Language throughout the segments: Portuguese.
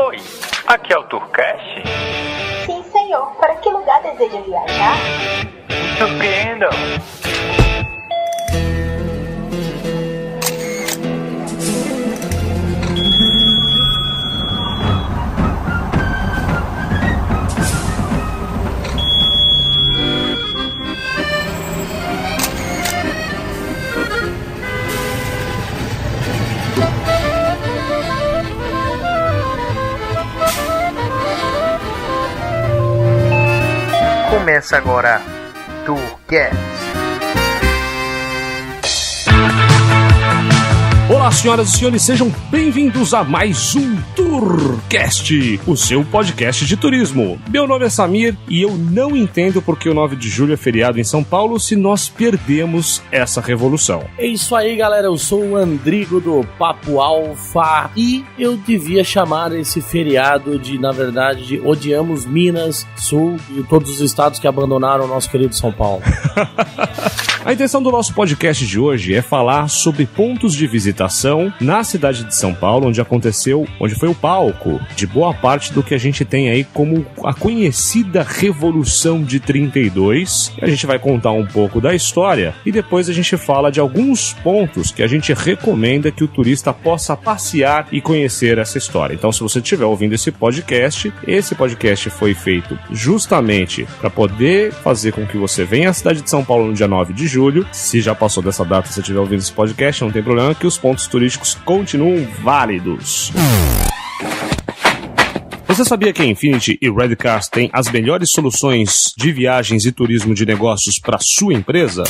Oi, aqui é o Tourcast. Sim, senhor. Para que lugar deseja viajar? Surpreendam. Começa agora Tourcast. Olá, senhoras e senhores, sejam bem-vindos a mais um Tourcast, o seu podcast de turismo. Meu nome é Samir e eu não entendo porque o 9 de julho é feriado em São Paulo se nós perdemos essa revolução. É isso aí, galera, eu sou o Andrigo do Papo Alfa e eu devia chamar esse feriado de, na verdade, de Odiamos Minas, Sul e todos os estados que abandonaram o nosso querido São Paulo. A intenção do nosso podcast de hoje é falar sobre pontos de visitação na cidade de São Paulo, onde foi o palco de boa parte do que a gente tem aí como a conhecida Revolução de 32. A gente vai contar um pouco da história e depois a gente fala de alguns pontos que a gente recomenda que o turista possa passear e conhecer essa história. Então, se você estiver ouvindo esse podcast foi feito justamente para poder fazer com que você venha à cidade de São Paulo no dia 9 de julho. Se já passou dessa data, se você estiver ouvindo esse podcast, não tem problema, que os pontos turísticos continuam válidos. Você sabia que a Infinity e Redcars têm as melhores soluções de viagens e turismo de negócios para sua empresa?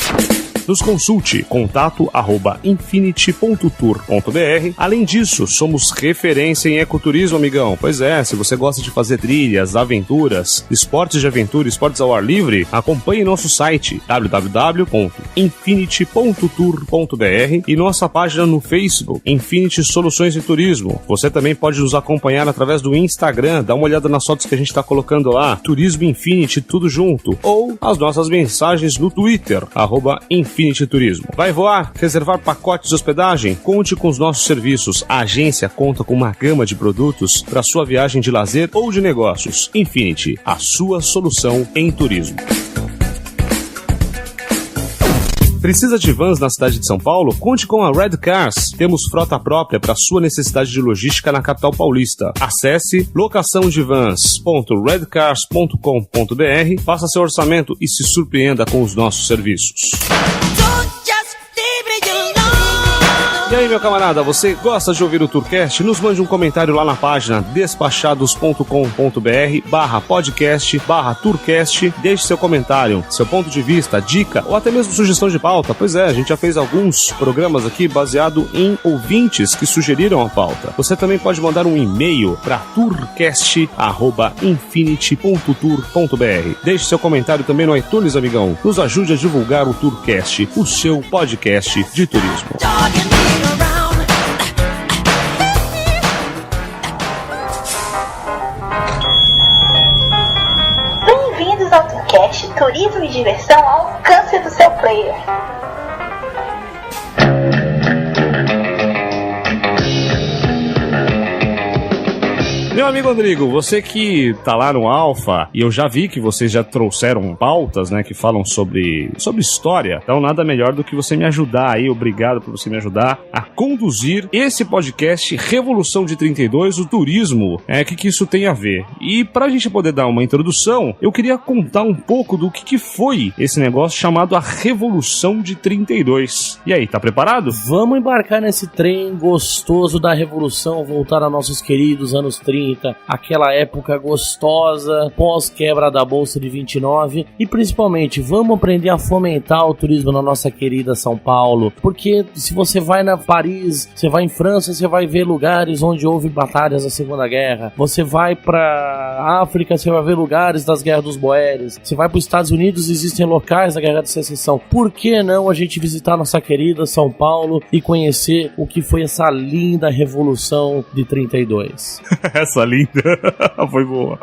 Nos consulte, contato@infinity.tour.br. Além disso, somos referência em ecoturismo, amigão. Pois é, se você gosta de fazer trilhas, aventuras, esportes de aventura, esportes ao ar livre, acompanhe nosso site www.infinity.tour.br e nossa página no Facebook, Infinity Soluções de Turismo. Você também pode nos acompanhar através do Instagram, dá uma olhada nas fotos que a gente está colocando lá, Turismo Infinity, tudo junto, ou as nossas mensagens no Twitter, @Infinity Turismo. Vai voar? Reservar pacotes de hospedagem? Conte com os nossos serviços. A agência conta com uma gama de produtos para sua viagem de lazer ou de negócios. Infinity, a sua solução em turismo. Precisa de vans na cidade de São Paulo? Conte com a Redcars. Temos frota própria para sua necessidade de logística na capital paulista. Acesse locaçãodevans.redcars.com.br, faça seu orçamento e se surpreenda com os nossos serviços. E aí, meu camarada, você gosta de ouvir o Tourcast? Nos mande um comentário lá na página despachados.com.br/podcast/Tourcast. Deixe seu comentário, seu ponto de vista, dica ou até mesmo sugestão de pauta. Pois é, a gente já fez alguns programas aqui baseado em ouvintes que sugeriram a pauta. Você também pode mandar um e-mail para tourcast@infinity.tour.br. Deixe seu comentário também no iTunes, amigão. Nos ajude a divulgar o Tourcast, o seu podcast de turismo. Bem-vindos ao Tourcast, turismo e diversão ao alcance do seu player. Meu amigo Rodrigo, você que tá lá no Alfa, e eu já vi que vocês já trouxeram pautas, né, que falam sobre história, então nada melhor do que você me ajudar aí, obrigado por você me ajudar a conduzir esse podcast Revolução de 32, o turismo, que isso tem a ver. E pra gente poder dar uma introdução, eu queria contar um pouco do que foi esse negócio chamado a Revolução de 32. E aí, tá preparado? Vamos embarcar nesse trem gostoso da Revolução, voltar a nossos queridos anos 30, aquela época gostosa, pós-quebra da Bolsa de 29, e principalmente, vamos aprender a fomentar o turismo na nossa querida São Paulo, porque se você vai na Paris, você vai em França, você vai ver lugares onde houve batalhas da Segunda Guerra, você vai pra África, você vai ver lugares das Guerras dos Boeres, você vai para os Estados Unidos, existem locais da Guerra de Secessão. Por que não a gente visitar nossa querida São Paulo e conhecer o que foi essa linda Revolução de 32? essa linda. Foi boa.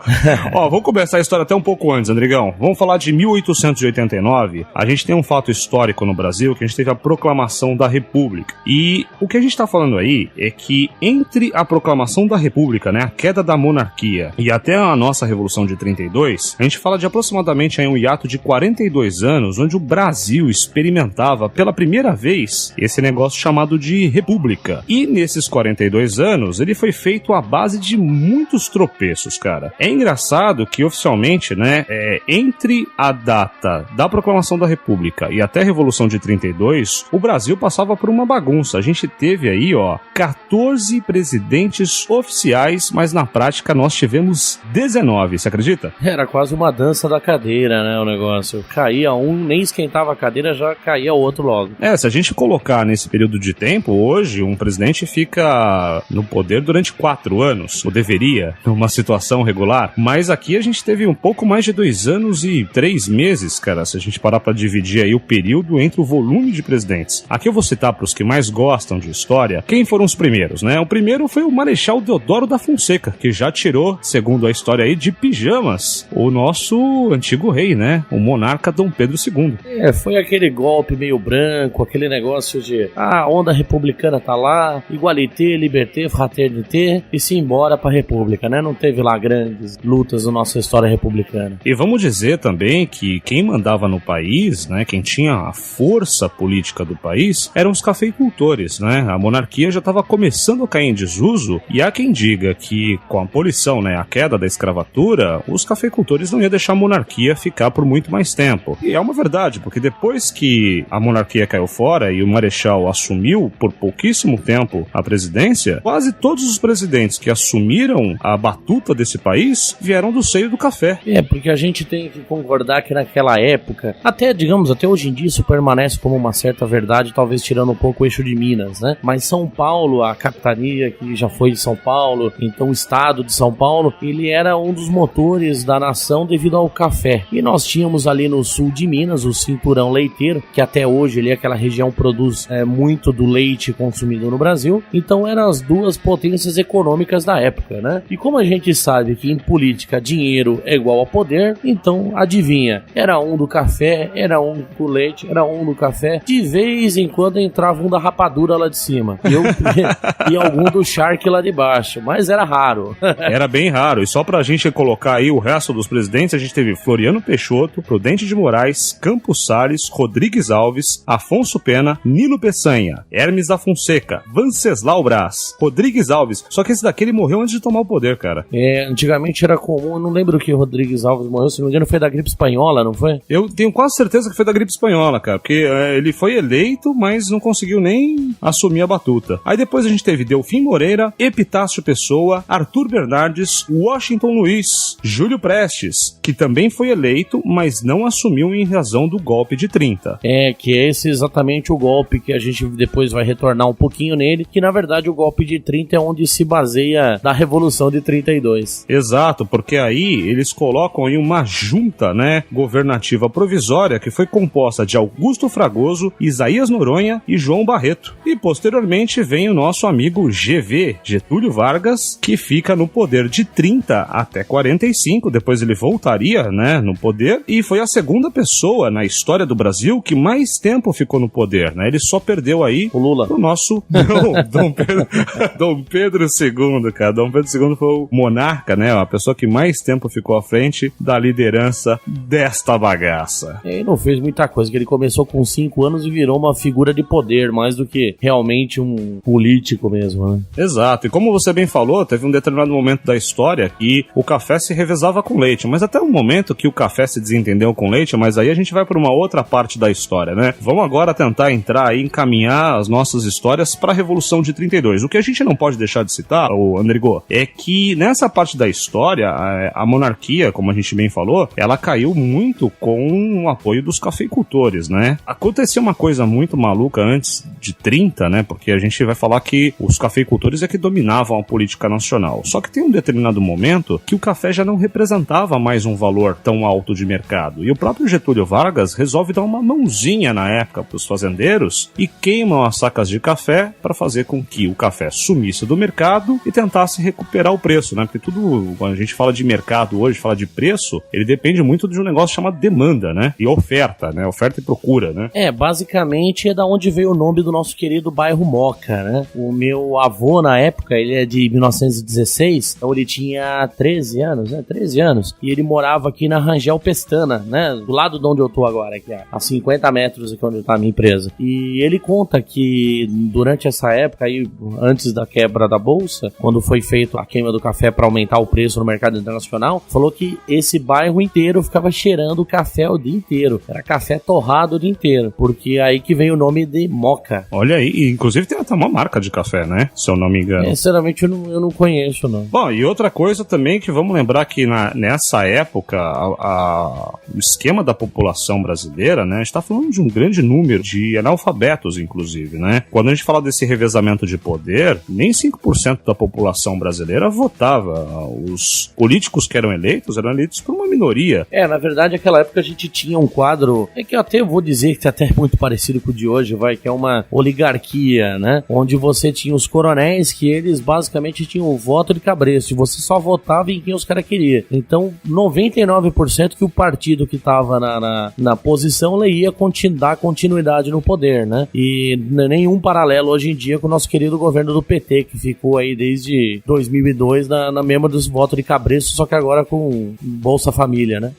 Ó, vamos começar a história até um pouco antes, Andrigão. Vamos falar de 1889. A gente tem um fato histórico no Brasil que a gente teve a proclamação da República. E o que a gente tá falando aí é que entre a proclamação da República, né, a queda da monarquia e até a nossa Revolução de 32, a gente fala de aproximadamente aí um hiato de 42 anos, onde o Brasil experimentava pela primeira vez esse negócio chamado de República. E nesses 42 anos, ele foi feito à base de muitos tropeços, cara. É engraçado que oficialmente, né, entre a data da proclamação da República e até a Revolução de 32, o Brasil passava por uma bagunça. A gente teve aí, ó, 14 presidentes oficiais, mas na prática nós tivemos 19, você acredita? Era quase uma dança da cadeira, né, o negócio. Caía um, nem esquentava a cadeira, já caía o outro logo. Se a gente colocar nesse período de tempo, hoje um presidente fica no poder durante 4 anos, ou deveria, numa situação regular, mas aqui a gente teve um pouco mais de 2 anos e 3 meses, cara, se a gente parar pra dividir aí o período entre o volume de presidentes. Aqui eu vou citar pros que mais gostam de história, quem foram os primeiros, né? O primeiro foi o Marechal Deodoro da Fonseca, que já tirou, segundo a história aí, de pijamas, o nosso antigo rei, né? O monarca Dom Pedro II. Foi aquele golpe meio branco, aquele negócio de a onda republicana tá lá, igualité, liberté, fraternité, e se embora pra república, né? Não teve lá grandes lutas na nossa história republicana. E vamos dizer também que quem mandava no país, né? Quem tinha a força política do país, eram os cafeicultores, né? A monarquia já estava começando a cair em desuso, e há quem diga que com a abolição, né, a queda da escravatura, os cafeicultores não iam deixar a monarquia ficar por muito mais tempo. E é uma verdade, porque depois que a monarquia caiu fora e o Marechal assumiu por pouquíssimo tempo a presidência, quase todos os presidentes que assumiram a batuta desse país vieram do seio do café. Porque a gente tem que concordar que naquela época, até hoje em dia isso permanece como uma certa verdade, talvez tirando um pouco o eixo de Minas, né? Mas São Paulo, a capitania que já foi de São Paulo, então o estado de São Paulo, ele era um dos motores da nação devido ao café. E nós tínhamos ali no sul de Minas o cinturão leiteiro, que até hoje ali aquela região produz muito do leite consumido no Brasil. Então eram as duas potências econômicas da época, né? E como a gente sabe que em política dinheiro é igual a poder, então adivinha, era um do café, era um do leite, era um do café. De vez em quando entrava um da rapadura lá de cima e algum do charque lá de baixo, mas era raro. Era bem raro. E só pra gente colocar aí o resto dos presidentes, a gente teve Floriano Peixoto, Prudente de Moraes, Campos Salles, Rodrigues Alves, Afonso Pena, Nilo Peçanha, Hermes da Fonseca, Venceslau Braz, Rodrigues Alves. Só que esse daqui ele morreu antes de tomar o poder, cara. Antigamente era comum, eu não lembro que Rodrigues Alves morreu, se não me engano foi da gripe espanhola, não foi? Eu tenho quase certeza que foi da gripe espanhola, cara, porque ele foi eleito, mas não conseguiu nem assumir a batuta. Aí depois a gente teve Delfim Moreira, Epitácio Pessoa, Arthur Bernardes, Washington Luiz, Júlio Prestes, que também foi eleito, mas não assumiu em razão do golpe de 30. Que é esse exatamente o golpe que a gente depois vai retornar um pouquinho nele, que na verdade o golpe de 30 é onde se baseia na Revolução de 32. Exato, porque aí eles colocam aí uma junta, né, governativa provisória que foi composta de Augusto Fragoso, Isaías Noronha e João Barreto. E posteriormente vem o nosso amigo GV, Getúlio Vargas, que fica no poder de 30 até 45, depois ele voltaria, né, no poder, e foi a segunda pessoa na história do Brasil que mais tempo ficou no poder, né, ele só perdeu aí o Lula, o nosso Dom Pedro II, cara. Dom Pedro II foi o monarca, né, a pessoa que mais tempo ficou à frente da liderança desta bagaça. Ele não fez muita coisa, que ele começou com 5 anos e virou uma figura de poder, mais do que realmente um político mesmo, né? Exato, e como você bem falou, teve um determinado momento da história que o café se revezava com leite, mas até um momento que o café se desentendeu com leite, mas aí a gente vai para uma outra parte da história, né? Vamos agora tentar entrar e encaminhar as nossas histórias para a Revolução de 32. O que a gente não pode deixar de citar, o Andrigô, é que nessa parte da história, a monarquia, como a gente bem falou, ela caiu muito com o apoio dos cafeicultores, né? Acontecia uma coisa muito maluca antes de 30, né? Porque a gente vai falar que os cafeicultores é que dominavam a política nacional. Só que tem um determinado momento que o café já não representava mais um valor tão alto de mercado. E o próprio Getúlio Vargas resolve dar uma mãozinha na época para os fazendeiros e queimam as sacas de café para fazer com que o café sumisse do mercado e tentasse recuperar o preço, né? Porque tudo, quando a gente fala de mercado hoje, fala de preço, ele depende muito de um negócio chamado demanda, né? E oferta, né? Oferta e procura, né? Basicamente é da onde veio o nome do nosso querido bairro Moca, né? O meu avô, na época, ele é de 1916, então ele tinha 13 anos, né? 13 anos. E ele morava aqui na Rangel Pestana, né? Do lado de onde eu tô agora, aqui, a 50 metros aqui onde tá a minha empresa. E ele conta que durante essa época, aí, antes da quebra da bolsa, quando foi feito a queima do café para aumentar o preço no mercado internacional, falou que esse bairro inteiro ficava cheirando café o dia inteiro. Era café torrado o dia inteiro, porque é aí que vem o nome de Moca. Olha aí, e inclusive tem até uma marca de café, né? Se eu não me engano. Sinceramente, eu não conheço, não. Bom, e outra coisa também que vamos lembrar que nessa época, o esquema da população brasileira, né? A gente tá falando de um grande número de analfabetos, inclusive, né? Quando a gente fala desse revezamento de poder, nem 5% da população brasileira votava. Os políticos que eram eleitos por uma minoria. Na verdade, naquela época a gente tinha um quadro, que eu até vou dizer que é até muito parecido com o de hoje, que é uma oligarquia, né? Onde você tinha os coronéis, que eles basicamente tinham o voto de cabresto, e você só votava em quem os caras queriam. Então, 99% que o partido que tava na posição ia dar continuidade no poder, né? E nenhum paralelo hoje em dia com o nosso querido governo do PT, que ficou aí desde 2002 na mesma dos votos de cabresto, só que agora com Bolsa Família, né?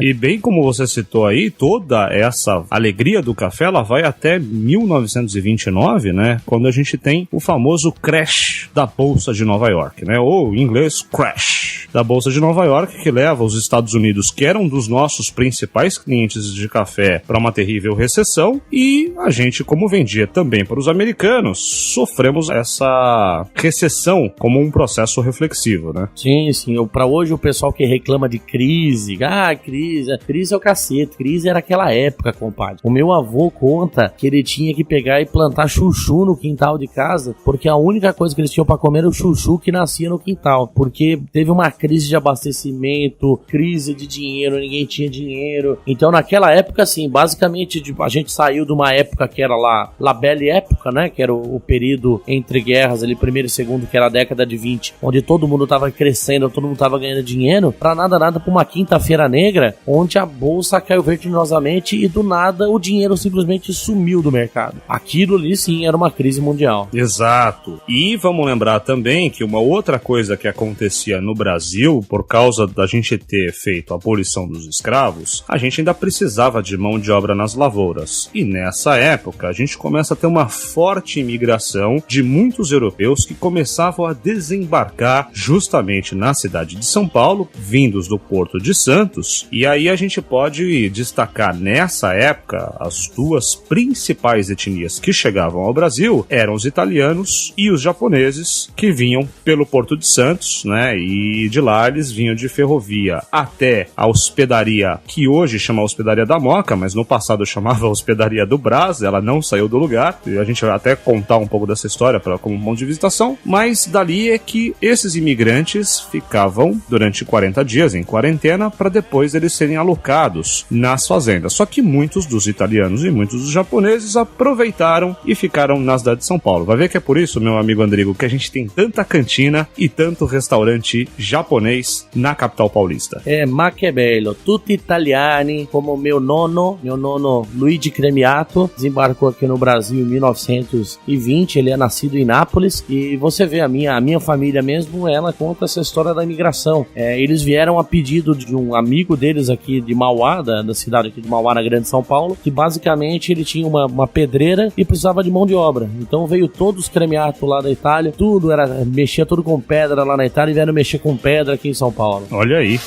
E bem como você citou aí, toda essa alegria do café, ela vai até 1929, né? Quando a gente tem o famoso crash da Bolsa de Nova York, né? Ou em inglês, crash da Bolsa de Nova York, que leva os Estados Unidos, que eram dos nossos principais clientes de café, para uma terrível recessão, e a gente, como vendia também para os americanos, sofremos essa recessão como um processo reflexivo, né? Sim. Para hoje, o pessoal que reclama de crise, crise é o cacete, crise era aquela época, compadre. O meu avô conta que ele tinha que pegar e plantar chuchu no quintal de casa, porque a única coisa que eles tinham para comer era o chuchu que nascia no quintal, porque teve uma crise de abastecimento, crise de dinheiro, ninguém tinha dinheiro. Então, naquela época, assim, basicamente, a gente saiu de uma época que era La Belle Época, né, que era o período entre guerras, ali, primeiro e segundo, que era a década de 20, onde todo mundo tava crescendo, todo mundo tava ganhando dinheiro, pra nada pra uma quinta-feira negra, onde a bolsa caiu vertiginosamente e do nada o dinheiro simplesmente sumiu do mercado. Aquilo ali sim era uma crise mundial. Exato. E vamos lembrar também que uma outra coisa que acontecia no Brasil, por causa da gente ter feito a abolição dos escravos, a gente ainda precisava de mão de obra nas lavouras. E nessa época a gente começa a ter uma forte imigração de muitos europeus que começavam a desembarcar justamente na cidade de São Paulo, vindos do Porto de Santos, e aí a gente pode destacar nessa época as duas principais etnias que chegavam ao Brasil eram os italianos e os japoneses, que vinham pelo Porto de Santos, né, e de lá eles vinham de ferrovia até a hospedaria, que hoje chama Hospedaria da Moca, mas no passado chamava Hospedaria do Brás, ela não saiu do lugar, e a gente vai até contar um pouco dessa história como um ponto de visitação, mas dali é que esses imigrantes ficavam durante 40 dias em quarentena para depois eles serem alocados nas fazendas. Só que muitos dos italianos e muitos dos japoneses aproveitaram e ficaram na cidade de São Paulo. Vai ver que é por isso, meu amigo Andrigo, que a gente tem tanta cantina e tanto restaurante japonês na capital paulista. Ma che bello, tutti italiani, como meu nono Luigi Cremiato, desembarcou aqui no Brasil em 1920, ele é nascido em Nápoles, e você vê a minha família mesmo, ela conta essa história da imigração. Eles vieram a pedido de um amigo deles aqui de Mauá, da cidade aqui de Mauá, na Grande São Paulo, que basicamente ele tinha uma pedreira e precisava de mão de obra. Então veio todos os Cremiato lá da Itália, mexia tudo com pedra lá na Itália e vieram mexer com pedra aqui em São Paulo. Olha aí.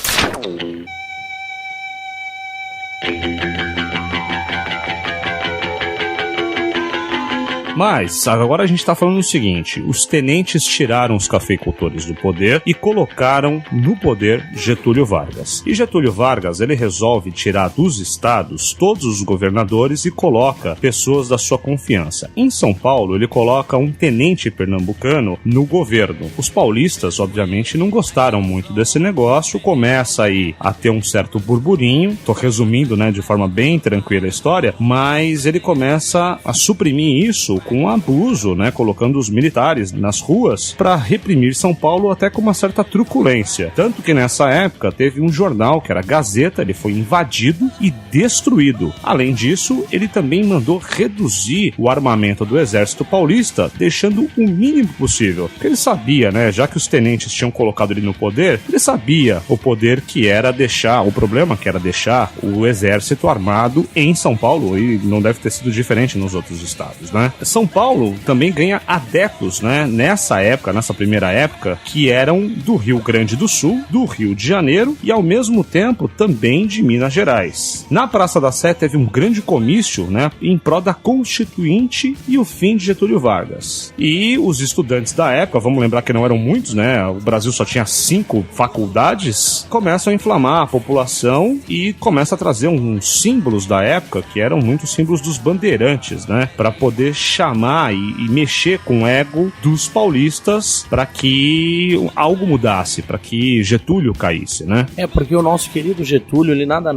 Mas agora a gente está falando o seguinte: os tenentes tiraram os cafeicultores do poder e colocaram no poder Getúlio Vargas. E Getúlio Vargas, ele resolve tirar dos estados todos os governadores e coloca pessoas da sua confiança. Em São Paulo, ele coloca um tenente pernambucano no governo. Os paulistas, obviamente, não gostaram muito desse negócio, começa aí a ter um certo burburinho. Tô resumindo, né, de forma bem tranquila a história, mas ele começa a suprimir isso com abuso, né, colocando os militares nas ruas para reprimir São Paulo até com uma certa truculência. Tanto que nessa época teve um jornal que era a Gazeta, ele foi invadido e destruído. Além disso, ele também mandou reduzir o armamento do exército paulista, deixando o mínimo possível. Porque ele sabia, né, já que os tenentes tinham colocado ele no poder, ele sabia o poder que era deixar, o problema que era deixar o exército armado em São Paulo, e não deve ter sido diferente nos outros estados, né? São Paulo também ganha adeptos, né, nessa época, nessa primeira época, que eram do Rio Grande do Sul, do Rio de Janeiro e ao mesmo tempo também de Minas Gerais. Na Praça da Sé teve um grande comício, né, em prol da Constituinte e o fim de Getúlio Vargas. E os estudantes da época, vamos lembrar que não eram muitos, né, o Brasil só tinha 5 faculdades, começam a inflamar a população e começa a trazer uns símbolos da época que eram muitos símbolos dos bandeirantes, né, para poder chamar e mexer com o ego dos paulistas para que algo mudasse, para que Getúlio caísse, né? Porque o nosso querido Getúlio, ele nada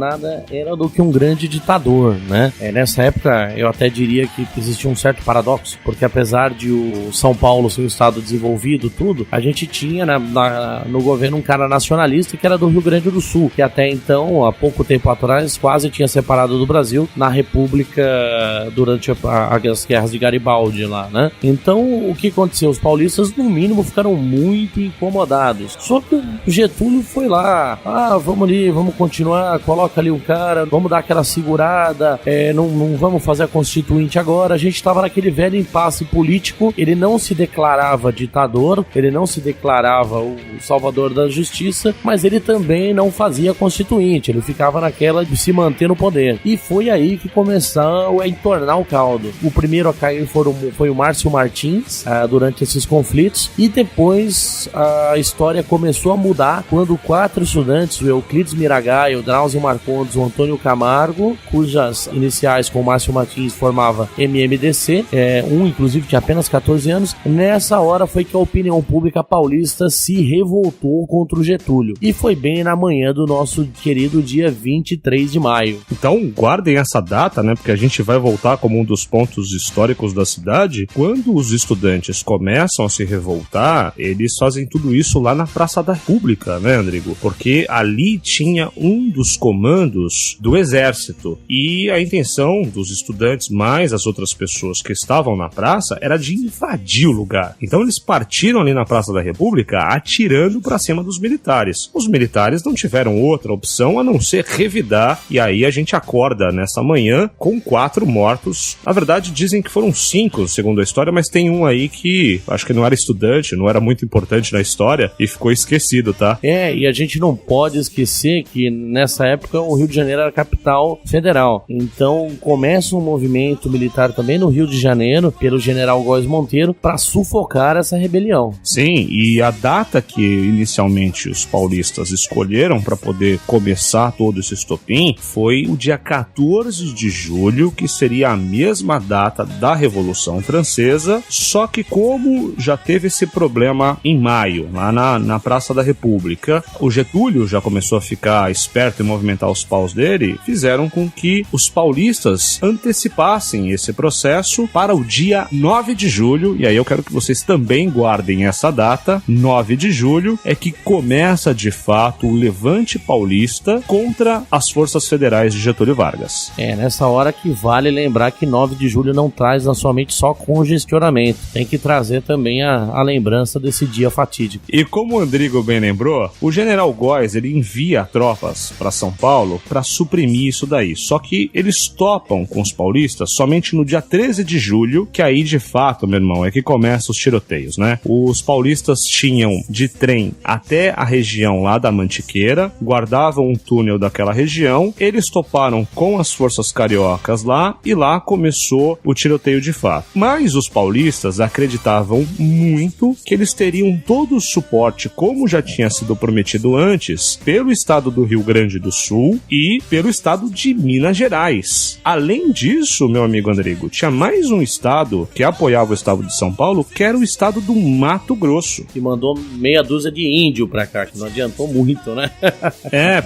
era do que um grande ditador, né? Nessa época, eu até diria que existia um certo paradoxo, porque apesar de o São Paulo ser um estado desenvolvido, tudo, a gente tinha no governo um cara nacionalista que era do Rio Grande do Sul, que até então, há pouco tempo atrás, quase tinha separado do Brasil na República durante as guerras de Garibaldi lá, né? Então, o que aconteceu? Os paulistas, no mínimo, ficaram muito incomodados. Só que o Getúlio foi lá, vamos ali, vamos continuar, coloca ali um cara, vamos dar aquela segurada, não vamos fazer a Constituinte agora. A gente estava naquele velho impasse político, ele não se declarava ditador, ele não se declarava o salvador da justiça, mas ele também não fazia a Constituinte, ele ficava naquela de se manter no poder. E foi aí que começou a entornar o caldo. O primeiro a cair foi o Márcio Martins, durante esses conflitos, e depois a história começou a mudar quando 4 estudantes, o Euclides Miragaia, o Drauzio Marcondes, o Antônio Camargo, cujas iniciais com o Márcio Martins formava MMDC, inclusive tinha apenas 14 anos, nessa hora foi que a opinião pública paulista se revoltou contra o Getúlio. E foi bem na manhã do nosso querido dia 23 de maio. Então guardem essa data, né, porque a gente vai voltar como um dos pontos históricos da cidade. Quando os estudantes começam a se revoltar, eles fazem tudo isso lá na Praça da República, né, Andrigo? Porque ali tinha um dos comandos do exército e a intenção dos estudantes mais as outras pessoas que estavam na praça era de invadir o lugar. Então eles partiram ali na Praça da República atirando para cima dos militares. Os militares não tiveram outra opção a não ser revidar, e aí a gente acorda nessa manhã com 4 mortos. Na verdade dizem que foram 5, segundo a história, mas tem um aí que acho que não era estudante, não era muito importante na história e ficou esquecido, tá? E a gente não pode esquecer que nessa época o Rio de Janeiro era a capital federal. Então começa um movimento militar também no Rio de Janeiro, pelo general Góes Monteiro, para sufocar essa rebelião. Sim, e a data que inicialmente os paulistas escolheram para poder começar todo esse estopim foi o dia 14 de julho, que seria a mesma data da Revolução Francesa, só que como já teve esse problema em maio, lá na Praça da República, o Getúlio já começou a ficar esperto e movimentar os paus dele, fizeram com que os paulistas antecipassem esse processo para o dia 9 de julho, e aí eu quero que vocês também guardem essa data. 9 de julho é que começa de fato o levante paulista contra as forças federais de Getúlio Vargas. Nessa hora que vale lembrar que 9 de julho não traz na sua mente só congestionamento, tem que trazer também a lembrança desse dia fatídico. E como o Andrigo bem lembrou, o general Góes, ele envia tropas para São Paulo para suprimir isso daí, só que eles topam com os paulistas somente no dia 13 de julho, que aí de fato, meu irmão, é que começam os tiroteios, né? Os paulistas tinham de trem até a região lá da Mantiqueira, guardavam um túnel daquela região, eles toparam com as forças cariocas lá, e lá começou o tiroteio de fato. Mas os paulistas acreditavam muito que eles teriam todo o suporte, como já tinha sido prometido antes, pelo estado do Rio Grande do Sul e pelo estado de Minas Gerais. Além disso, meu amigo Andrigo, tinha mais um estado que apoiava o estado de São Paulo, que era o estado do Mato Grosso. Que mandou meia dúzia de índio pra cá, que não adiantou muito, né?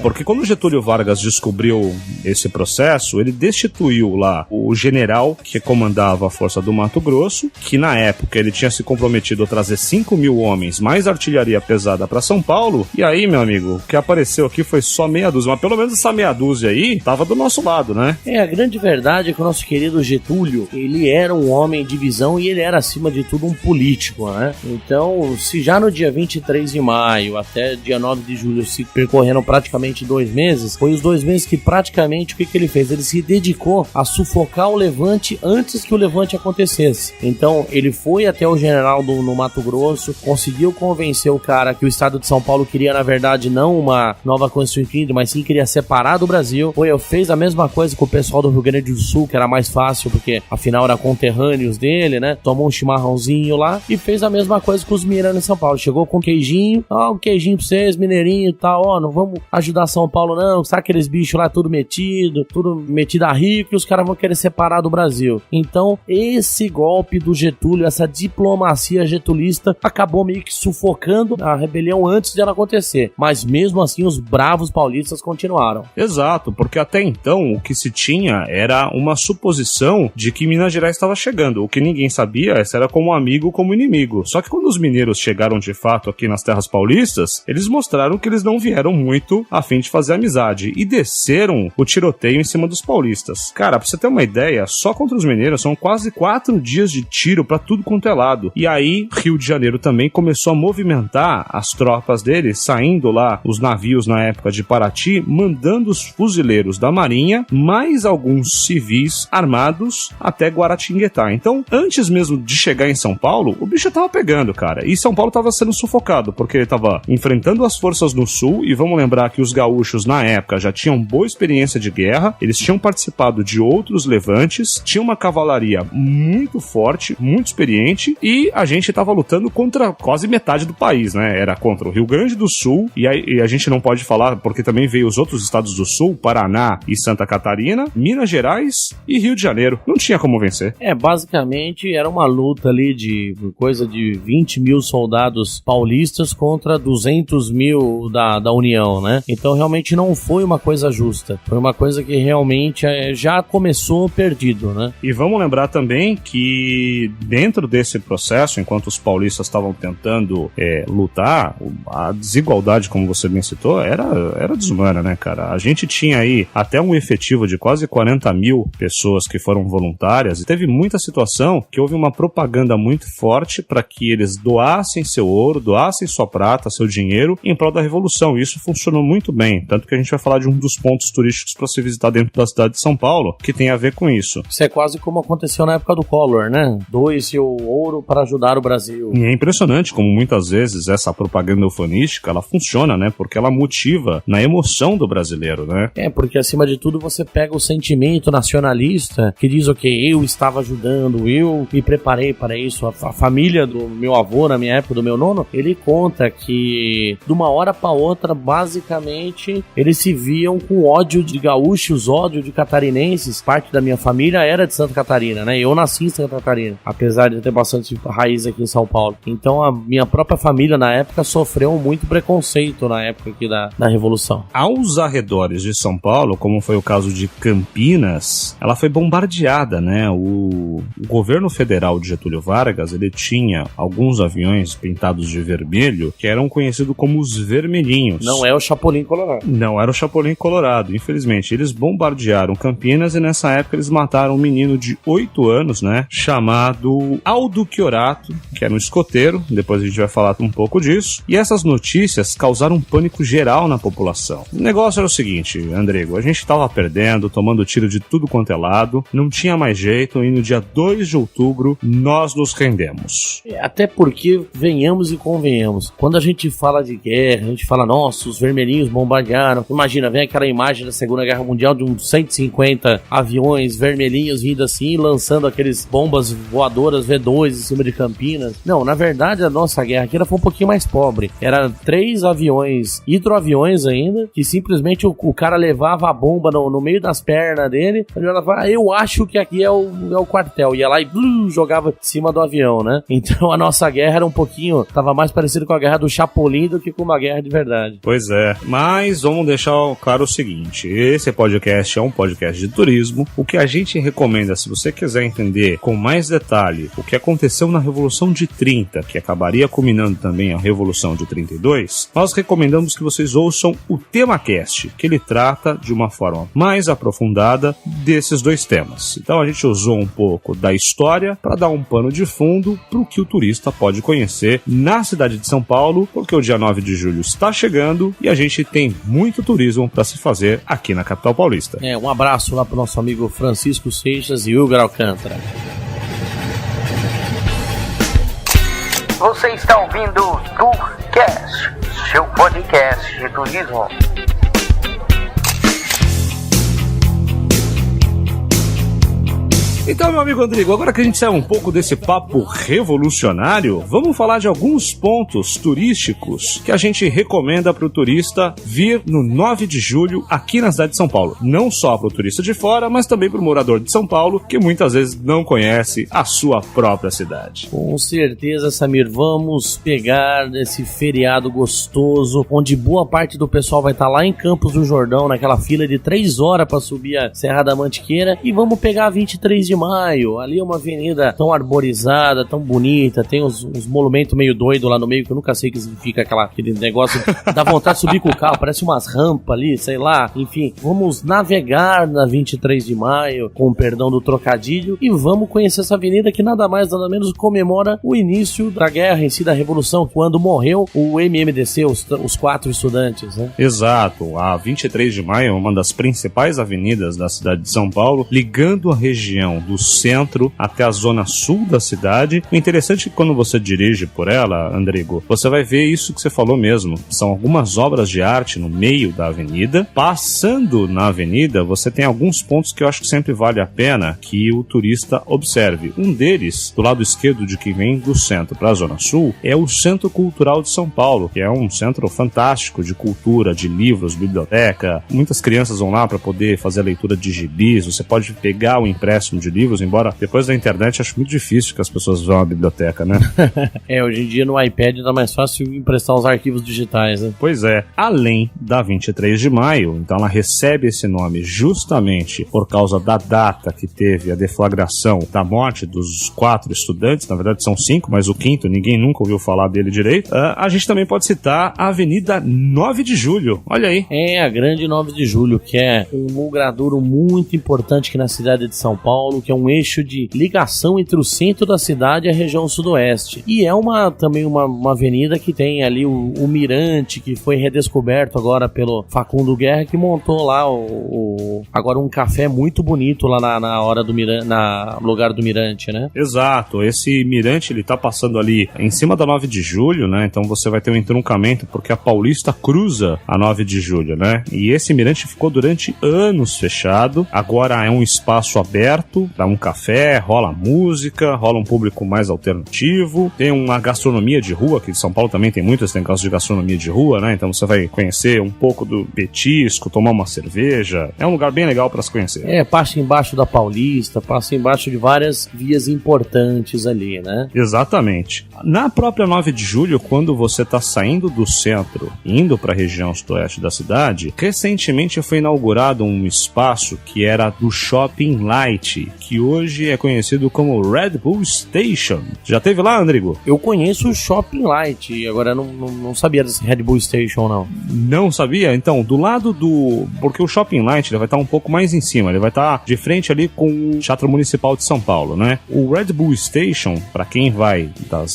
Porque quando Getúlio Vargas descobriu esse processo, ele destituiu lá o general que comandava Força do Mato Grosso, que na época ele tinha se comprometido a trazer 5.000 homens, mais artilharia pesada para São Paulo. E aí, meu amigo, o que apareceu aqui foi só meia dúzia, mas pelo menos essa meia dúzia aí tava do nosso lado, né? A grande verdade é que o nosso querido Getúlio, ele era um homem de visão e ele era, acima de tudo, um político, né? Então, se já no dia 23 de maio até dia 9 de julho se percorreram praticamente 2 meses, foi os 2 meses que praticamente o que ele fez? Ele se dedicou a sufocar o levante antes que o levante acontecesse. Então, ele foi até o general no Mato Grosso, conseguiu convencer o cara que o estado de São Paulo queria, na verdade, não uma nova Constituinte, mas sim queria separar do Brasil. Fez a mesma coisa com o pessoal do Rio Grande do Sul, que era mais fácil, porque afinal eram conterrâneos dele, né? Tomou um chimarrãozinho lá e fez a mesma coisa com os mineiros em São Paulo. Chegou com queijinho, um queijinho pra vocês, mineirinho e tal, não vamos ajudar São Paulo não, sabe aqueles bichos lá tudo metido a rico e os caras vão querer separar do Brasil. Então, esse golpe do Getúlio, essa diplomacia getulista, acabou meio que sufocando a rebelião antes de ela acontecer. Mas mesmo assim, os bravos paulistas continuaram. Exato, porque até então o que se tinha era uma suposição de que Minas Gerais estava chegando. O que ninguém sabia se era como amigo ou como inimigo. Só que quando os mineiros chegaram de fato aqui nas terras paulistas, eles mostraram que eles não vieram muito a fim de fazer amizade e desceram o tiroteio em cima dos paulistas. Cara, pra você ter uma ideia, só contra os mineiros são quase 4 dias de tiro pra tudo quanto é lado. E aí, Rio de Janeiro também começou a movimentar as tropas dele, saindo lá os navios na época de Paraty, mandando os fuzileiros da Marinha, mais alguns civis armados até Guaratinguetá. Então, antes mesmo de chegar em São Paulo, o bicho tava pegando, cara. E São Paulo tava sendo sufocado, porque ele tava enfrentando as forças no sul, e vamos lembrar que os gaúchos na época já tinham boa experiência de guerra, eles tinham participado de outros levantes, tinha uma cavalaria muito forte, muito experiente, e a gente tava lutando contra quase metade do país, né? Era contra o Rio Grande do Sul, e a gente não pode falar, porque também veio os outros estados do sul, Paraná e Santa Catarina, Minas Gerais e Rio de Janeiro. Não tinha como vencer. Basicamente era uma luta ali de coisa de 20 mil soldados paulistas contra 200 mil da União, né? Então realmente não foi uma coisa justa. Foi uma coisa que realmente já começou perdido, né? E vamos lembrar também que dentro desse processo, enquanto os paulistas estavam tentando lutar, a desigualdade, como você bem citou, era desumana, né, cara? A gente tinha aí até um efetivo de quase 40 mil pessoas que foram voluntárias, e teve muita situação que houve uma propaganda muito forte para que eles doassem seu ouro, doassem sua prata, seu dinheiro em prol da revolução. E isso funcionou muito bem, tanto que a gente vai falar de um dos pontos turísticos para se visitar dentro da cidade de São Paulo, que tem a ver com isso. Isso é quase como aconteceu na época do Collor, né? Doe seu ouro para ajudar o Brasil. E é impressionante como muitas vezes essa propaganda ufanística, ela funciona, né? Porque ela motiva na emoção do brasileiro, né? Porque acima de tudo você pega o sentimento nacionalista que diz, ok, eu estava ajudando, eu me preparei para isso. A família do meu avô, na minha época, do meu nono, ele conta que de uma hora para outra, basicamente, eles se viam com ódio de gaúchos, ódio de catarinenses. Parte da minha família era de Santa Catarina, né? Eu nasci em Santa Catarina, apesar de ter bastante raiz aqui em São Paulo. Então a minha própria família na época sofreu muito preconceito na época aqui da Revolução. Aos arredores de São Paulo, como foi o caso de Campinas, ela foi bombardeada, né? O governo federal de Getúlio Vargas, ele tinha alguns aviões pintados de vermelho que eram conhecidos como os vermelhinhos. Não é o Chapolin Colorado. Não era o Chapolin Colorado, infelizmente. Eles bombardearam Campinas e nessa época eles mataram um menino de 8 anos, né? Chamado Aldo Chiorato, que era um escoteiro. Depois a gente vai falar um pouco disso. E essas notícias causaram um pânico geral na população. O negócio era o seguinte, Andrego, a gente tava perdendo, tomando tiro de tudo quanto é lado, não tinha mais jeito, e no dia 2 de outubro nós nos rendemos. Até porque, venhamos e convenhamos, quando a gente fala de guerra, a gente fala, nossa, os vermelhinhos bombardearam. Imagina, vem aquela imagem da Segunda Guerra Mundial de uns 150 aviões vermelhinhos vindo assim, lançando aqueles bombas voadoras V2 em cima de Campinas. Não, na verdade a nossa guerra aqui foi um pouquinho mais pobre. Era 3 aviões, hidroaviões ainda, que simplesmente o cara levava a bomba no meio das pernas dele, ele falava, eu acho que aqui é o quartel, ia lá e jogava em cima do avião, né? Então a nossa guerra era um pouquinho, tava mais parecido com a guerra do Chapolin do que com uma guerra de verdade. Pois é, mas vamos deixar claro o seguinte, esse podcast é um podcast de turismo, o que a gente recomenda, se você quiser entender com mais detalhe o que aconteceu na Revolução de 30, que acabaria culminando também a Revolução de 32, nós recomendamos que vocês ouçam o TemaCast, que ele trata de uma forma mais aprofundada desses dois temas. Então a gente usou um pouco da história para dar um pano de fundo para o que o turista pode conhecer na cidade de São Paulo, porque o dia 9 de julho está chegando e a gente tem muito turismo para se fazer aqui na capital paulista. Um abraço lá pro nosso amigo Francisco Seixas e Hugo Alcântara. Você está ouvindo o Tourcast, seu podcast de turismo. Então, meu amigo Rodrigo, agora que a gente saiu um pouco desse papo revolucionário, vamos falar de alguns pontos turísticos que a gente recomenda para o turista vir no 9 de julho aqui na cidade de São Paulo. Não só para o turista de fora, mas também para o morador de São Paulo, que muitas vezes não conhece a sua própria cidade. Com certeza, Samir, vamos pegar esse feriado gostoso, onde boa parte do pessoal vai estar lá em Campos do Jordão, naquela fila de 3 horas para subir a Serra da Mantiqueira, e vamos pegar 23 de maio, ali é uma avenida tão arborizada, tão bonita, tem uns monumentos meio doidos lá no meio, que eu nunca sei o que significa aquele negócio, dá vontade de subir com o carro, parece umas rampas ali, sei lá, enfim, vamos navegar na 23 de maio, com o perdão do trocadilho, e vamos conhecer essa avenida que nada mais, nada menos comemora o início da guerra em si, da Revolução, quando morreu o MMDC, os 4 estudantes, né? Exato, a 23 de maio é uma das principais avenidas da cidade de São Paulo, ligando a região do centro até a zona sul da cidade. O interessante é que quando você dirige por ela, Andrigo, você vai ver isso que você falou mesmo. São algumas obras de arte no meio da avenida. Passando na avenida, você tem alguns pontos que eu acho que sempre vale a pena que o turista observe. Um deles, do lado esquerdo de quem vem do centro para a zona sul, é o Centro Cultural de São Paulo, que é um centro fantástico de cultura, de livros, biblioteca. Muitas crianças vão lá para poder fazer a leitura de gibis. Você pode pegar o empréstimo de livros, embora depois da internet acho muito difícil que as pessoas vão à biblioteca, né? Hoje em dia no iPad dá mais fácil emprestar os arquivos digitais, né? Pois é, além da 23 de maio, então ela recebe esse nome justamente por causa da data que teve a deflagração da morte dos 4 estudantes, na verdade são 5, mas o 5º ninguém nunca ouviu falar dele direito. A gente também pode citar a Avenida 9 de Julho, olha aí. A grande 9 de Julho, que é um logradouro muito importante aqui na cidade de São Paulo, que é um eixo de ligação entre o centro da cidade e a região sudoeste. E é também uma avenida que tem ali o Mirante, que foi redescoberto agora pelo Facundo Guerra, que montou lá agora um café muito bonito lá na hora do Mirante, no lugar do Mirante, né? Exato, esse Mirante ele tá passando ali em cima da 9 de Julho, né? Então você vai ter um entroncamento porque a Paulista cruza a 9 de Julho, né? E esse Mirante ficou durante anos fechado, agora é um espaço aberto para um café, rola música, rola um público mais alternativo, tem uma gastronomia de rua, que em São Paulo também tem muito esse negócio de gastronomia de rua, né? Então você vai conhecer um pouco do petisco, tomar uma cerveja, é um lugar bem legal para se conhecer. Passa embaixo da Paulista, passa embaixo de várias vias importantes ali, né? Exatamente. Na própria 9 de Julho, quando você está saindo do centro, indo para a região sudoeste da cidade, recentemente foi inaugurado um espaço que era do Shopping Light, que hoje é conhecido como Red Bull Station. Já teve lá, Andrigo? Eu conheço o Shopping Light, agora não sabia desse Red Bull Station, não. Não sabia? Então, do lado porque o Shopping Light ele vai estar um pouco mais em cima, ele vai estar de frente ali com o Teatro Municipal de São Paulo, né? O Red Bull Station, para quem vai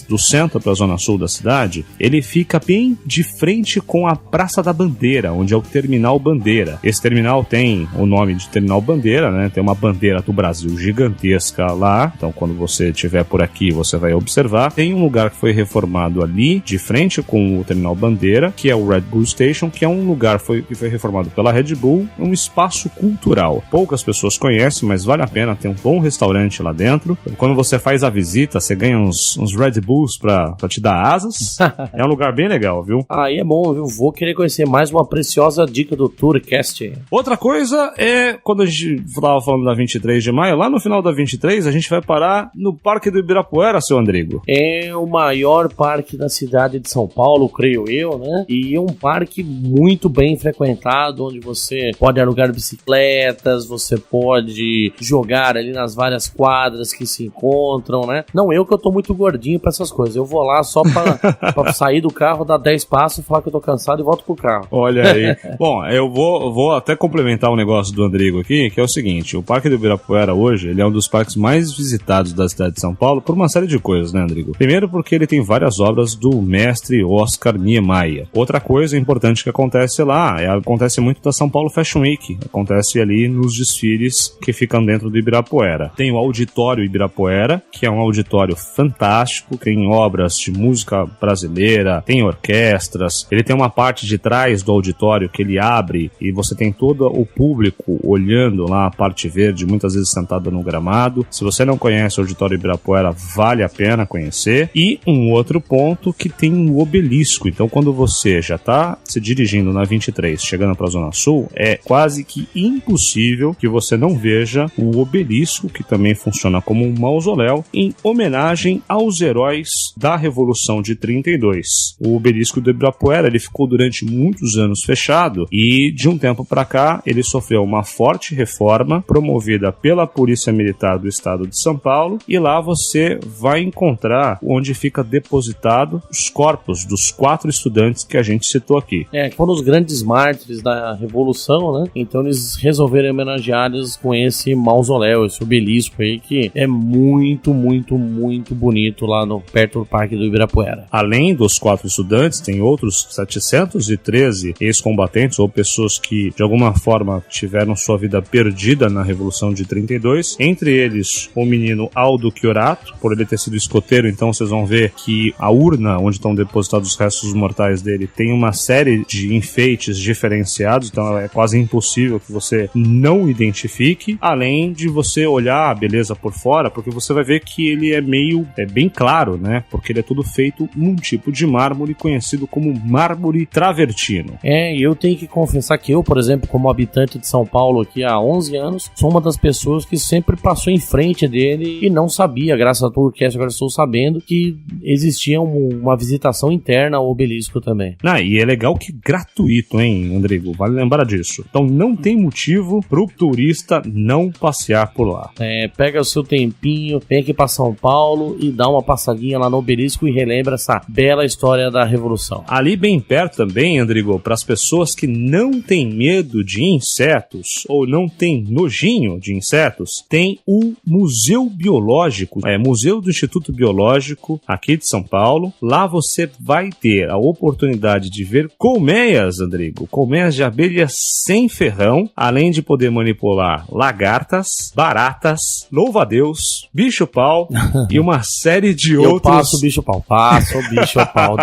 do centro para a zona sul da cidade, ele fica bem de frente com a Praça da Bandeira, onde é o Terminal Bandeira. Esse terminal tem o nome de Terminal Bandeira, né? Tem uma bandeira do Brasil gigantesca lá, então quando você estiver por aqui você vai observar. Tem um lugar que foi reformado ali, de frente com o Terminal Bandeira, que é o Red Bull Station, que é um lugar que foi reformado pela Red Bull, um espaço cultural. Poucas pessoas conhecem, mas vale a pena, ter um bom restaurante lá dentro. Quando você faz a visita, você ganha uns Red Bulls pra te dar asas. É um lugar bem legal, viu? Aí é bom, viu? Vou querer conhecer mais uma preciosa dica do Tourcast. Outra coisa é, quando a gente tava falando da 23 de maio, lá no final da 23 a gente vai parar no Parque do Ibirapuera, seu Andrigo. É o maior parque da cidade de São Paulo, creio eu, né? E é um parque muito bem frequentado, onde você pode alugar bicicletas, você pode jogar ali nas várias quadras que se encontram, né? Não eu que eu tô muito gordinho pra essas coisas, eu vou lá só pra sair do carro, dar 10 passos, falar que eu tô cansado e volto pro carro. Olha aí. Bom, eu vou até complementar um negócio do Andrigo aqui, que é o seguinte, o Parque do Ibirapuera hoje, ele é um dos parques mais visitados da cidade de São Paulo por uma série de coisas, né, Andrigo? Primeiro porque ele tem várias obras do mestre Oscar Niemeyer. Outra coisa importante que acontece lá, acontece muito da São Paulo Fashion Week, acontece ali nos desfiles que ficam dentro do Ibirapuera. Tem o Auditório Ibirapuera, que é um auditório fantástico, tem obras de música brasileira, tem orquestras, ele tem uma parte de trás do auditório que ele abre e você tem todo o público olhando lá a parte verde, muitas vezes sentada no gramado. Se você não conhece o Auditório Ibirapuera, vale a pena conhecer. E um outro ponto que tem o obelisco, então quando você já está se dirigindo na 23, chegando para a Zona Sul, é quase que impossível que você não veja o obelisco, que também funciona como um mausoléu, em homenagem aos heróis da Revolução de 32. O obelisco do Ibirapuera, ele ficou durante muitos anos fechado e de um tempo para cá ele sofreu uma forte reforma promovida pela Polícia Militar do Estado de São Paulo e lá você vai encontrar onde fica depositado os corpos dos 4 estudantes que a gente citou aqui. Foram os grandes mártires da Revolução, né? Então eles resolveram homenageá-los com esse mausoléu, esse obelisco aí, que é muito, muito, muito bonito lá perto do Parque do Ibirapuera. Além dos 4 estudantes, tem outros 713 ex-combatentes ou pessoas que de alguma forma tiveram sua vida perdida na Revolução de 32, entre eles o menino Aldo Chiorato, por ele ter sido escoteiro, então vocês vão ver que a urna onde estão depositados os restos mortais dele tem uma série de enfeites diferenciados, então é quase impossível que você não identifique, além de você olhar a beleza por fora, porque você vai ver que ele é bem claro, né, porque ele é todo feito num tipo de mármore conhecido como mármore travertino. E eu tenho que confessar que eu, por exemplo, como habitante de São Paulo aqui há 11 anos, sou uma das pessoas que sempre passou em frente dele e não sabia, graças a Tourcast, agora estou sabendo que existia uma visitação interna ao obelisco também. E é legal que gratuito, hein, Andrigo? Vale lembrar disso. Então não tem motivo pro turista não passear por lá. Pega o seu tempinho, vem aqui pra São Paulo e dá uma passadinha lá no obelisco e relembra essa bela história da Revolução. Ali bem perto também, Andrigo, para as pessoas que não têm medo de insetos ou não têm nojinho de insetos, tem o Museu Biológico, Museu do Instituto Biológico aqui de São Paulo. Lá você vai ter a oportunidade de ver colmeias, Andrigo, colmeias de abelhas sem ferrão, além de poder manipular lagartas, baratas, louva-a-Deus, bicho-pau e uma série de outros... Eu passo o bicho-pau,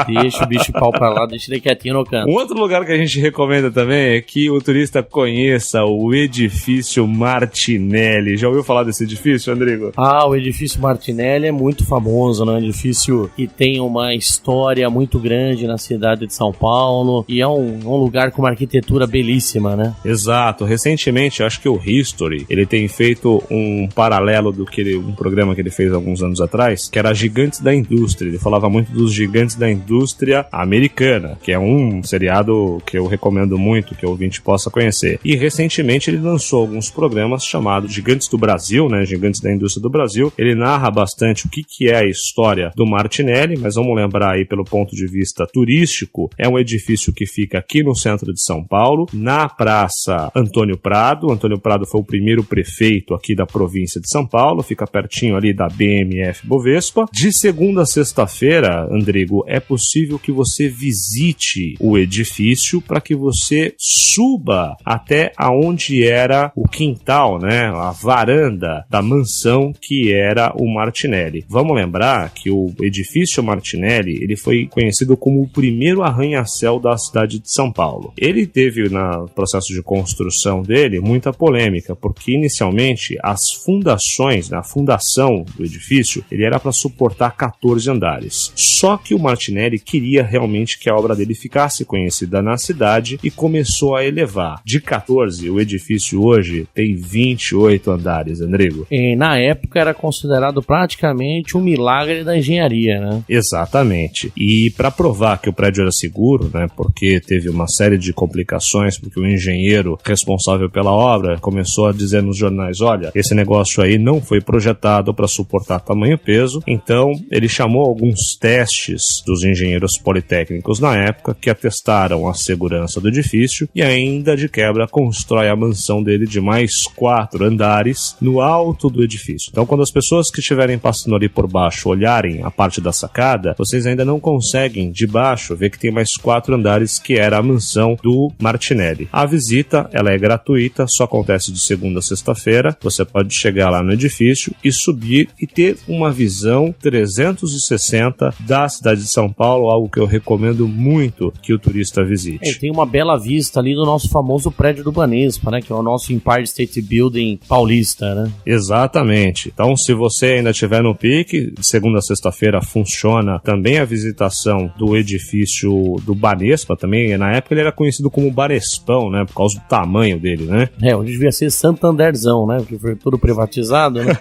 deixa o bicho-pau pra lá, deixa ele quietinho no canto. Um outro lugar que a gente recomenda também é que o turista conheça o Edifício Martinelli. Já ouviu falar desse edifício, Andrigo? O Edifício Martinelli é muito famoso, né? Um edifício que tem uma história muito grande na cidade de São Paulo e é um lugar com uma arquitetura belíssima, né? Exato. Recentemente, acho que o History, ele tem feito um paralelo um programa que ele fez alguns anos atrás, que era Gigantes da Indústria. Ele falava muito dos gigantes da indústria americana, que é um seriado que eu recomendo muito, que o ouvinte possa conhecer. E recentemente ele lançou alguns programas chamados Gigantes do Brasil, né? Gigantes da Indústria do Brasil. Ele narra bastante o que é a história do Martinelli, mas vamos lembrar aí pelo ponto de vista turístico, é um edifício que fica aqui no centro de São Paulo, na Praça Antônio Prado. Antônio Prado foi o primeiro prefeito aqui da província de São Paulo, fica pertinho ali da BMF Bovespa. De segunda a sexta-feira, Andrigo, é possível que você visite o edifício para que você suba até aonde era o quintal, né, a varanda da mansão que era o Martinelli. Vamos lembrar que o edifício Martinelli, ele foi conhecido como o primeiro arranha-céu da cidade de São Paulo. Ele teve, no processo de construção dele, muita polêmica, porque inicialmente as fundações, a fundação do edifício, ele era para suportar 14 andares. Só que o Martinelli queria realmente que a obra dele ficasse conhecida na cidade e começou a elevar. De 14, o edifício hoje tem 28 andares. andares, Rodrigo. E na época era considerado praticamente um milagre da engenharia, né? Exatamente. E para provar que o prédio era seguro, né, porque teve uma série de complicações, porque o engenheiro responsável pela obra começou a dizer nos jornais, olha, esse negócio aí não foi projetado para suportar tamanho peso, então ele chamou alguns testes dos engenheiros politécnicos na época que atestaram a segurança do edifício e ainda de quebra constrói a mansão dele de mais 4 andares no alto do edifício. Então quando as pessoas que estiverem passando ali por baixo olharem a parte da sacada, vocês ainda não conseguem de baixo ver que tem mais 4 andares, que era a mansão do Martinelli. A visita, ela é gratuita, só acontece de segunda a sexta-feira. Você pode chegar lá no edifício e subir e ter uma visão 360 da cidade de São Paulo, algo que eu recomendo muito que o turista visite. Tem uma bela vista ali do nosso famoso prédio do Banespa, né, que é o nosso Empire State Building paulista, né? Exatamente. Então, se você ainda estiver no pique, de segunda a sexta-feira funciona também a visitação do edifício do Banespa, também na época ele era conhecido como Banespão, né, por causa do tamanho dele, né? Hoje devia ser Santanderzão, né, porque foi tudo privatizado, né?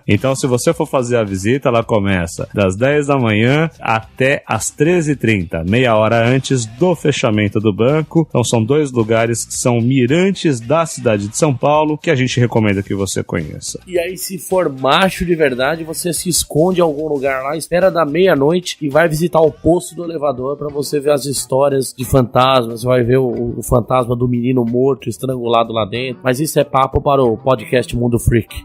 Então, se você for fazer a visita, ela começa das 10 da manhã até as 13h30, meia hora antes do fechamento do banco. Então, são 2 lugares que são mirantes da cidade de São Paulo, que a gente recomenda que você conheça. E aí, se for macho de verdade, você se esconde em algum lugar lá, espera da meia-noite e vai visitar o poço do elevador para você ver as histórias de fantasmas. Você vai ver o fantasma do menino morto, estrangulado lá dentro. Mas isso é papo para o podcast Mundo Freak.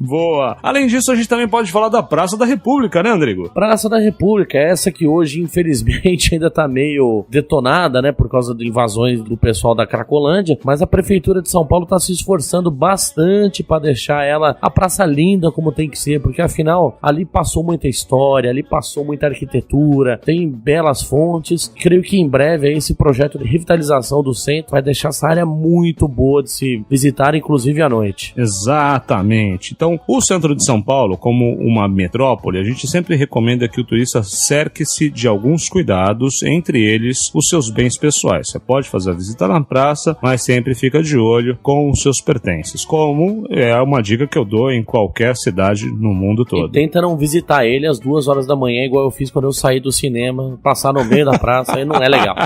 Boa! Além disso, a gente também pode falar da Praça da República, né, Rodrigo? Praça da República, essa que hoje, infelizmente, ainda tá meio detonada, né, por causa de invasões do pessoal da Cracolândia, mas a Prefeitura de São Paulo tá se esforçando bastante para deixar ela a praça linda como tem que ser, porque afinal, ali passou muita história, ali passou muita arquitetura, tem belas fontes. Creio que em breve aí, esse projeto de revitalização do centro vai deixar essa área muito boa de se visitar, inclusive à noite. Exatamente. Então, o centro de São Paulo, como uma metrópole, a gente sempre recomenda que o turista cerque-se de alguns cuidados, entre eles os seus bens pessoais. Você pode fazer a visita na praça, mas sempre fica de olho com os seus pertences, como é uma dica que eu dou em qualquer cidade no mundo todo. E tenta não visitar ele às 2 horas da manhã, igual eu fiz quando eu saí do cinema, passar no meio da praça, aí não é legal.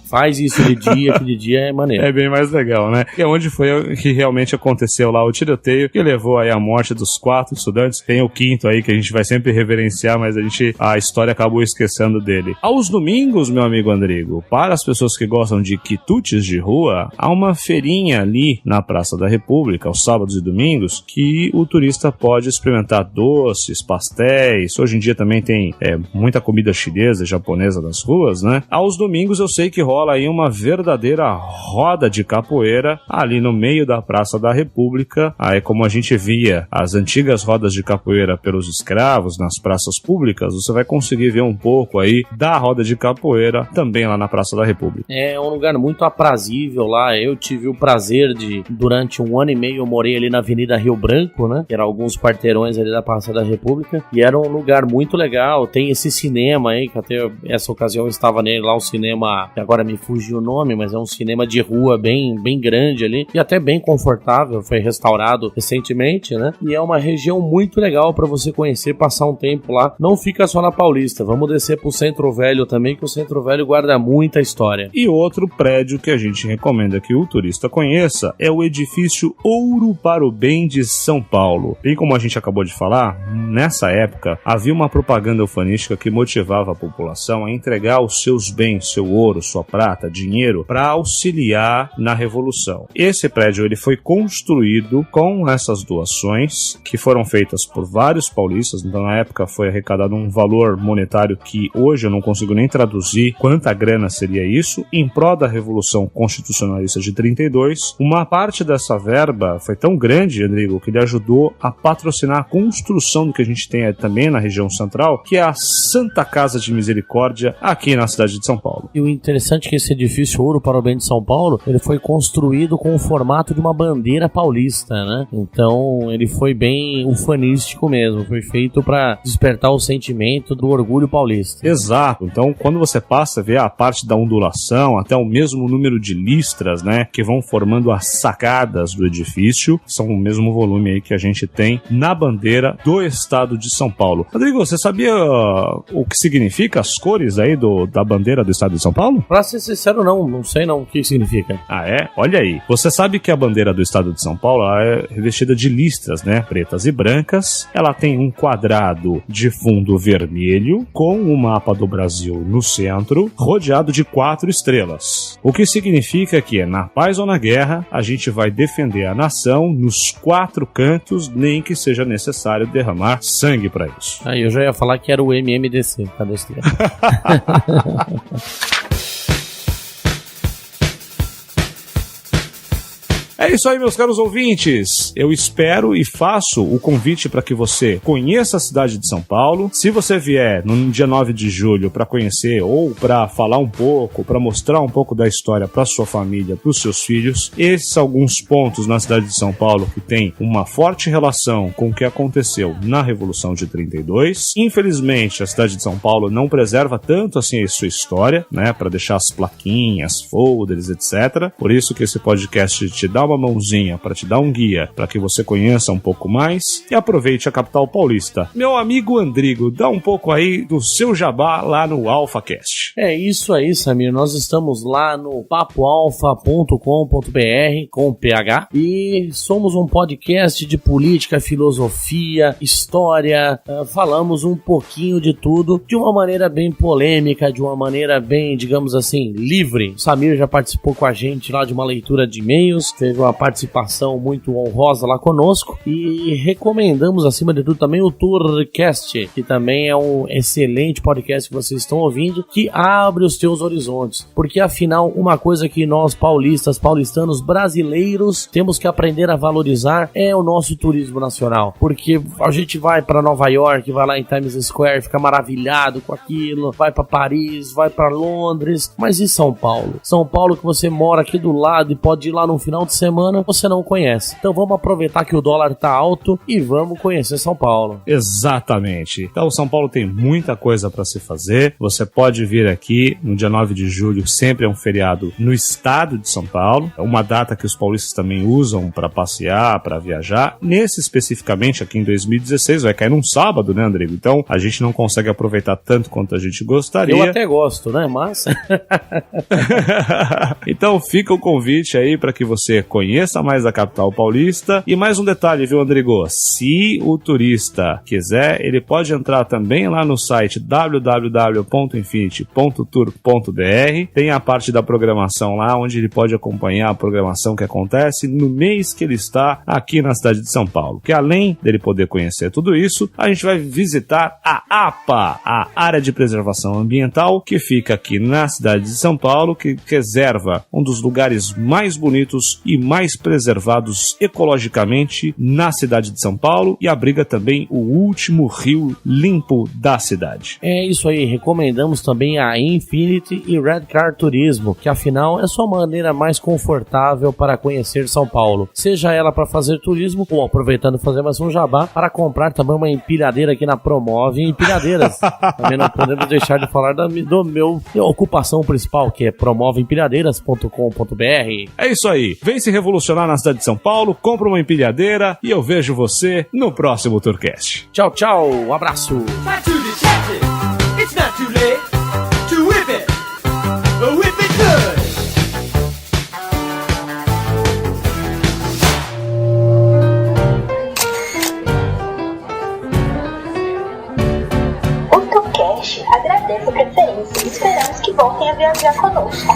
Faz isso de dia, que de dia é maneiro. É bem mais legal, né? E onde foi que realmente aconteceu lá o tiroteio, que levou aí à morte dos 4 estudantes. Tem o 5º aí, que a gente vai sempre reverenciar, mas a história acabou esquecendo dele. Aos domingos, meu amigo Andrigo, para as pessoas que gostam de quitutes de rua, há uma feirinha ali na Praça da República, aos sábados e domingos, que o turista pode experimentar doces, pastéis. Hoje em dia também tem muita comida chinesa e japonesa nas ruas, né? Aos domingos eu sei que rola aí uma verdadeira roda de capoeira ali no meio da Praça da República. Aí, como a gente via as antigas rodas de capoeira pelos escravos nas praças públicas, você vai conseguir ver um pouco aí da roda de capoeira também lá na Praça da República. É um lugar muito aprazível lá. Eu tive o prazer de, durante 1 ano e meio, eu morei ali na Avenida Rio Branco, né? Que eram alguns quarteirões ali da Praça da República. E era um lugar muito legal. Tem esse cinema aí, que até essa ocasião eu estava nele lá, um cinema, que agora me fugiu o nome, mas é um cinema de rua bem grande ali. E até bem confortável. Foi restaurado recentemente, né? E é uma região muito legal para você conhecer, passar um tempo lá. Não fica só na Paulista. Vamos descer pro Centro Velho também, que o Centro Velho guarda muita história. E outro prédio que a gente recomenda que o turista conheça é o edifício Ouro para o Bem de São Paulo. E como a gente acabou de falar, nessa época havia uma propaganda ufanística que motivava a população a entregar os seus bens, seu ouro, sua prata, dinheiro, para auxiliar na Revolução. Esse prédio ele foi construído com essas doações que foram feitas por vários paulistas. Então na época foi arrecadado um valor monetário que hoje eu não consigo nem traduzir quanta grana seria isso, em prol da Revolução Constitucionalista de 32. Uma parte dessa verba foi tão grande, Rodrigo, que ele ajudou a patrocinar a construção do que a gente tem também na região central, que é a Santa Casa de Misericórdia, aqui na cidade de São Paulo. E o interessante é que esse edifício Ouro para o Bem de São Paulo, ele foi construído com o formato de uma bandeira paulista, né? Então ele foi bem ufanístico mesmo, foi feito para despertar o sentimento do orgulho paulista. Exato. Então quando você passa a ver a parte da ondulação, até o mesmo número de listras, né, que vão formando as sacadas do edifício, são o mesmo volume aí que a gente tem na bandeira do estado de São Paulo. Rodrigo, você sabia o que significa as cores aí da bandeira do estado de São Paulo? Pra ser sincero, não sei não o que significa. Ah, é? Olha aí. Você sabe que a bandeira do estado de São Paulo ela é revestida de listras, né? Pretas e brancas. Ela tem um quadrado de fundo vermelho com o mapa do Brasil no centro, rodeado de 4 estrelas. O que significa que, na paz ou na guerra, a gente vai defender a nação nos 4 cantos, nem que seja necessário derramar sangue pra isso. Aí eu já ia falar que era o MMDC. Cadê esse termo? É isso aí, meus caros ouvintes. Eu espero e faço o convite para que você conheça a cidade de São Paulo. Se você vier no dia 9 de julho para conhecer ou para falar um pouco, para mostrar um pouco da história para sua família, para os seus filhos, esses são alguns pontos na cidade de São Paulo que tem uma forte relação com o que aconteceu na Revolução de 32. Infelizmente, a cidade de São Paulo não preserva tanto assim a sua história, né, para deixar as plaquinhas, folders, etc. Por isso que esse podcast te dá uma mãozinha para te dar um guia para que você conheça um pouco mais e aproveite a capital paulista. Meu amigo Andrigo, dá um pouco aí do seu jabá lá no AlphaCast. É isso aí, Samir. Nós estamos lá no papoalfa.com.br com PH e somos um podcast de política, filosofia, história. Falamos um pouquinho de tudo de uma maneira bem polêmica, de uma maneira bem, digamos assim, livre. O Samir já participou com a gente lá de uma leitura de e-mails, teve uma participação muito honrosa lá conosco e recomendamos acima de tudo também o Tourcast, que também é um excelente podcast que vocês estão ouvindo, que abre os teus horizontes, porque afinal uma coisa que nós paulistanos brasileiros temos que aprender a valorizar é o nosso turismo nacional, porque a gente vai para Nova York, vai lá em Times Square, fica maravilhado com aquilo, vai para Paris, vai para Londres, mas e São Paulo? São Paulo que você mora aqui do lado e pode ir lá no final de semana, você não conhece. Então vamos aproveitar que o dólar tá alto e vamos conhecer São Paulo. Exatamente. Então São Paulo tem muita coisa para se fazer. Você pode vir aqui no dia 9 de julho, sempre é um feriado no estado de São Paulo. É uma data que os paulistas também usam para passear, para viajar. Nesse especificamente aqui em 2016 vai cair num sábado, né, Andrigo? Então a gente não consegue aproveitar tanto quanto a gente gostaria. Eu até gosto, né? Mas então fica o convite aí para que você conheça mais a capital paulista. E mais um detalhe, viu, Andrigo? Se o turista quiser, ele pode entrar também lá no site www.infinity.tour.br. Tem a parte da programação lá, onde ele pode acompanhar a programação que acontece no mês que ele está aqui na cidade de São Paulo. Que além dele poder conhecer tudo isso, a gente vai visitar a APA, a Área de Preservação Ambiental, que fica aqui na cidade de São Paulo, que reserva um dos lugares mais bonitos e mais preservados ecologicamente na cidade de São Paulo e abriga também o último rio limpo da cidade. É isso aí, recomendamos também a Infinity e Red Car Turismo, que afinal é sua maneira mais confortável para conhecer São Paulo, seja ela para fazer turismo ou aproveitando fazer mais um jabá para comprar também uma empilhadeira aqui na Promove Empilhadeiras. Também não podemos deixar de falar da minha ocupação principal, que é promoveempilhadeiras.com.br. É isso aí, vem se revolucionar na cidade de São Paulo, compra uma empilhadeira e eu vejo você no próximo Tourcast. Tchau, tchau, um abraço. O Tourcast agradece a preferência e esperamos que voltem a viajar conosco.